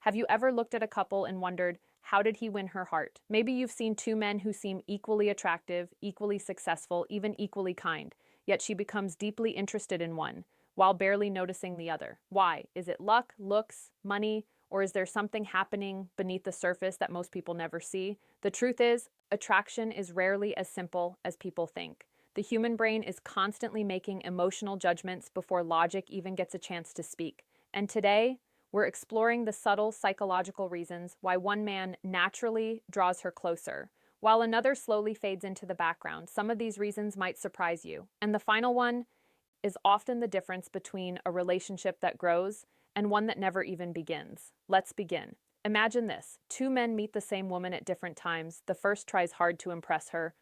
Have you ever looked at a couple and wondered, how did he win her heart? Maybe you've seen two men who seem equally attractive, equally successful, even equally kind, yet she becomes deeply interested in one, while barely noticing the other. Why? Is it luck, looks, money, or is there something happening beneath the surface that most people never see? The truth is, attraction is rarely as simple as people think. The human brain is constantly making emotional judgments before logic even gets a chance to speak. And today, we're exploring the subtle psychological reasons why one man naturally draws her closer, while another slowly fades into the background. Some of these reasons might surprise you. And the final one is often the difference between a relationship that grows and one that never even begins. Let's begin. Imagine this. Two men meet the same woman at different times. The first tries hard to impress her.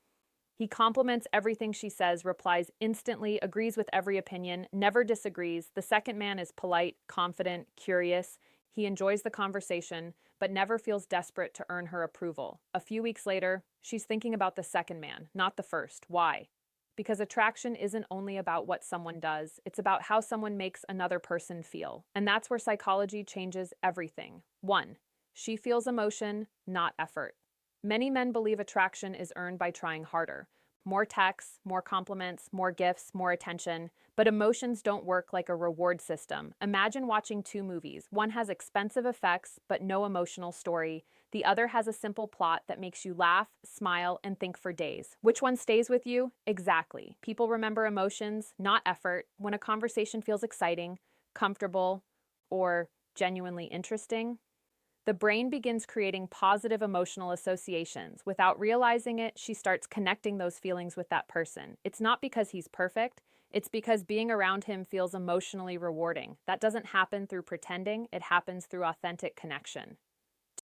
He compliments everything she says, replies instantly, agrees with every opinion, never disagrees. The second man is polite, confident, curious. He enjoys the conversation, but never feels desperate to earn her approval. A few weeks later, she's thinking about the second man, not the first. Why? Because attraction isn't only about what someone does, it's about how someone makes another person feel. And that's where psychology changes everything. 1. She feels emotion, not effort. Many men believe attraction is earned by trying harder. More texts, more compliments, more gifts, more attention. But emotions don't work like a reward system. Imagine watching two movies. One has expensive effects, but no emotional story. The other has a simple plot that makes you laugh, smile, and think for days. Which one stays with you? Exactly. People remember emotions, not effort. When a conversation feels exciting, comfortable, or genuinely interesting, the brain begins creating positive emotional associations. Without realizing it, she starts connecting those feelings with that person. It's not because he's perfect, it's because being around him feels emotionally rewarding. That doesn't happen through pretending, it happens through authentic connection.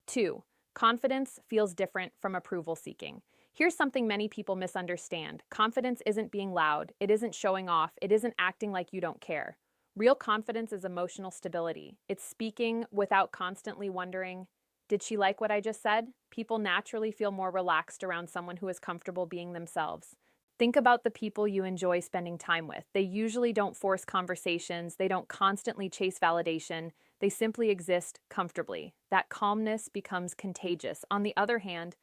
2. Confidence feels different from approval seeking. Here's something many people misunderstand. Confidence isn't being loud, it isn't showing off, it isn't acting like you don't care. Real confidence is emotional stability. It's speaking without constantly wondering, did she like what I just said? People naturally feel more relaxed around someone who is comfortable being themselves. Think about the people you enjoy spending time with. They usually don't force conversations, they don't constantly chase validation, they simply exist comfortably. That calmness becomes contagious. On the other hand,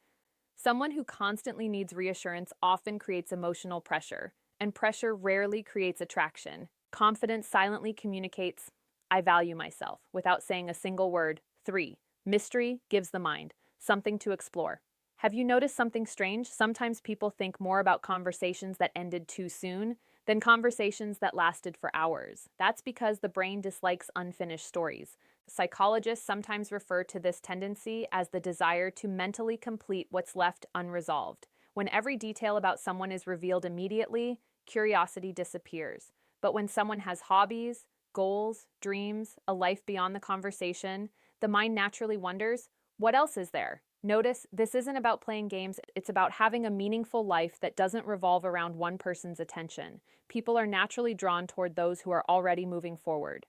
someone who constantly needs reassurance often creates emotional pressure, and pressure rarely creates attraction. Confidence silently communicates, I value myself, without saying a single word. 3. Mystery gives the mind something to explore. Have you noticed something strange? Sometimes people think more about conversations that ended too soon than conversations that lasted for hours. That's because the brain dislikes unfinished stories. Psychologists sometimes refer to this tendency as the desire to mentally complete what's left unresolved. When every detail about someone is revealed immediately, curiosity disappears. But when someone has hobbies, goals, dreams, a life beyond the conversation, the mind naturally wonders, what else is there? Notice, this isn't about playing games, it's about having a meaningful life that doesn't revolve around one person's attention. People are naturally drawn toward those who are already moving forward.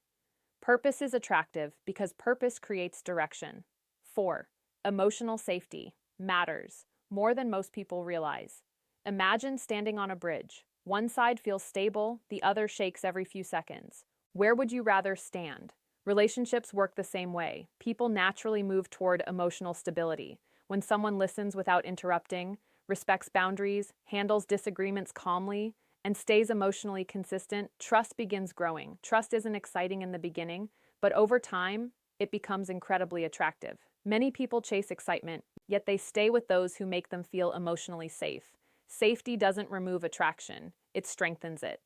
Purpose is attractive because purpose creates direction. 4. Emotional safety matters more than most people realize. Imagine standing on a bridge. One side feels stable, the other shakes every few seconds. Where would you rather stand? Relationships work the same way. People naturally move toward emotional stability. When someone listens without interrupting, respects boundaries, handles disagreements calmly, and stays emotionally consistent, trust begins growing. Trust isn't exciting in the beginning, but over time, it becomes incredibly attractive. Many people chase excitement, yet they stay with those who make them feel emotionally safe. Safety doesn't remove attraction, it strengthens it.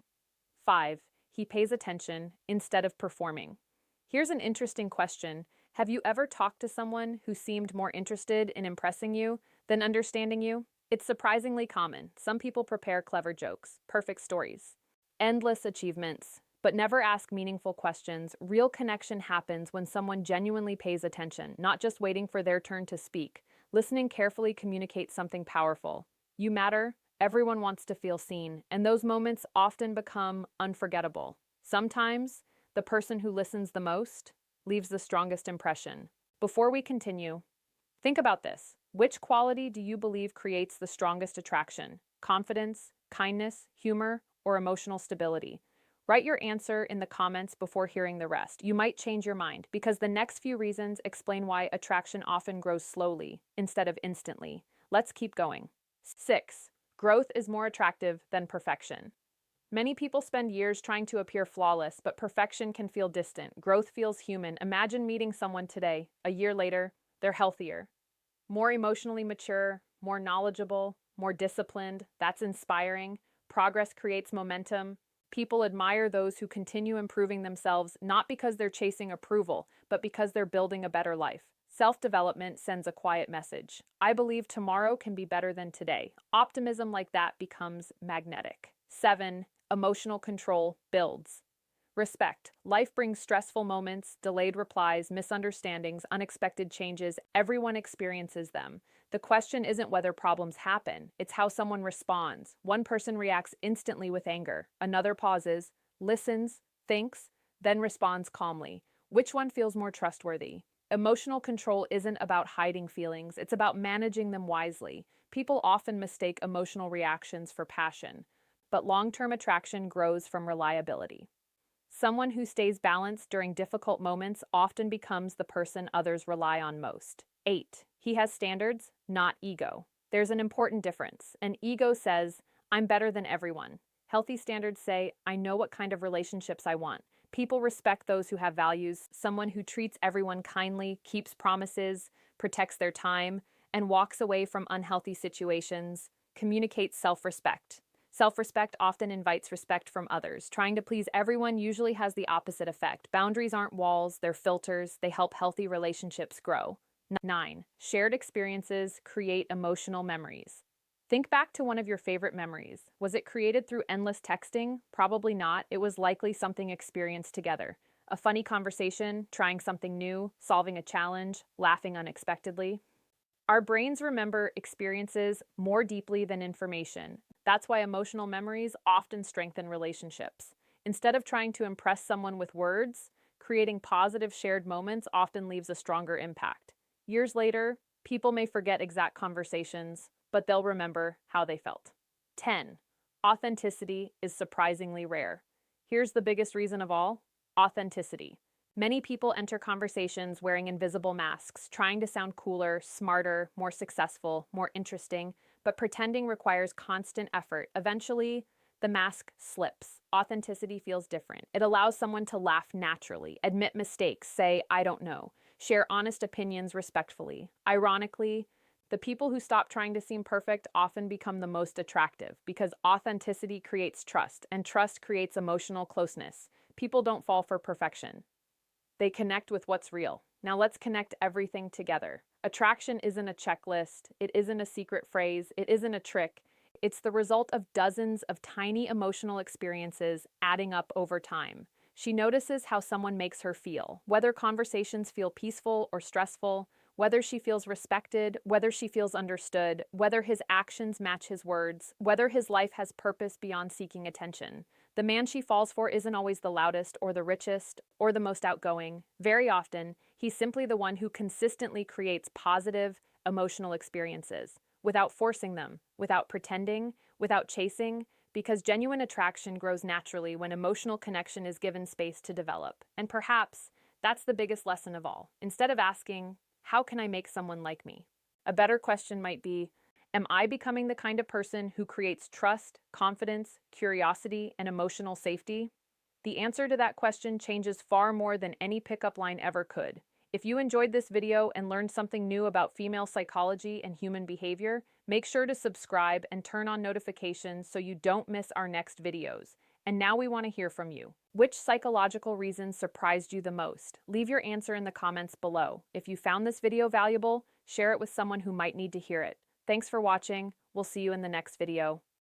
5. He pays attention instead of performing. Here's an interesting question. Have you ever talked to someone who seemed more interested in impressing you than understanding you? It's surprisingly common. Some people prepare clever jokes, perfect stories, endless achievements, but never ask meaningful questions. Real connection happens when someone genuinely pays attention, not just waiting for their turn to speak. Listening carefully communicates something powerful. You matter, everyone wants to feel seen, and those moments often become unforgettable. Sometimes, the person who listens the most leaves the strongest impression. Before we continue, think about this. Which quality do you believe creates the strongest attraction? Confidence, kindness, humor, or emotional stability? Write your answer in the comments before hearing the rest. You might change your mind because the next few reasons explain why attraction often grows slowly instead of instantly. Let's keep going. 6. Growth is more attractive than perfection. Many people spend years trying to appear flawless, but perfection can feel distant. Growth feels human. Imagine meeting someone today. A year later, they're healthier, more emotionally mature, more knowledgeable, more disciplined. That's inspiring. Progress creates momentum. People admire those who continue improving themselves not because they're chasing approval, but because they're building a better life. Self-development sends a quiet message. I believe tomorrow can be better than today. Optimism like that becomes magnetic. 7. Emotional control builds. Respect. Life brings stressful moments, delayed replies, misunderstandings, unexpected changes. Everyone experiences them. The question isn't whether problems happen, it's how someone responds. One person reacts instantly with anger, another pauses, listens, thinks, then responds calmly. Which one feels more trustworthy? Emotional control isn't about hiding feelings, it's about managing them wisely. People often mistake emotional reactions for passion, but long-term attraction grows from reliability. Someone who stays balanced during difficult moments often becomes the person others rely on most. 8. He has standards, not ego. There's an important difference. An ego says, I'm better than everyone. Healthy standards say, I know what kind of relationships I want. People respect those who have values, someone who treats everyone kindly, keeps promises, protects their time, and walks away from unhealthy situations, communicates self-respect. Self-respect often invites respect from others. Trying to please everyone usually has the opposite effect. Boundaries aren't walls, they're filters. They help healthy relationships grow. 9. Shared experiences create emotional memories. Think back to one of your favorite memories. Was it created through endless texting? Probably not. It was likely something experienced together. A funny conversation, trying something new, solving a challenge, laughing unexpectedly. Our brains remember experiences more deeply than information. That's why emotional memories often strengthen relationships. Instead of trying to impress someone with words, creating positive shared moments often leaves a stronger impact. Years later, people may forget exact conversations, but they'll remember how they felt. 10. Authenticity is surprisingly rare. Here's the biggest reason of all: authenticity. Many people enter conversations wearing invisible masks, trying to sound cooler, smarter, more successful, more interesting, but pretending requires constant effort. Eventually, the mask slips. Authenticity feels different. It allows someone to laugh naturally, admit mistakes, say, I don't know, share honest opinions respectfully. Ironically, the people who stop trying to seem perfect often become the most attractive because authenticity creates trust, and trust creates emotional closeness. People don't fall for perfection. They connect with what's real. Now let's connect everything together. Attraction isn't a checklist. It isn't a secret phrase. It isn't a trick. It's the result of dozens of tiny emotional experiences adding up over time. She notices how someone makes her feel, whether conversations feel peaceful or stressful, whether she feels respected, whether she feels understood, whether his actions match his words, whether his life has purpose beyond seeking attention. The man she falls for isn't always the loudest or the richest or the most outgoing. Very often, he's simply the one who consistently creates positive, emotional experiences without forcing them, without pretending, without chasing, because genuine attraction grows naturally when emotional connection is given space to develop. And perhaps that's the biggest lesson of all. Instead of asking, how can I make someone like me? A better question might be, am I becoming the kind of person who creates trust, confidence, curiosity, and emotional safety? The answer to that question changes far more than any pickup line ever could. If you enjoyed this video and learned something new about female psychology and human behavior, make sure to subscribe and turn on notifications so you don't miss our next videos. And now we want to hear from you. Which psychological reasons surprised you the most? Leave your answer in the comments below. If you found this video valuable, share it with someone who might need to hear it. Thanks for watching. We'll see you in the next video.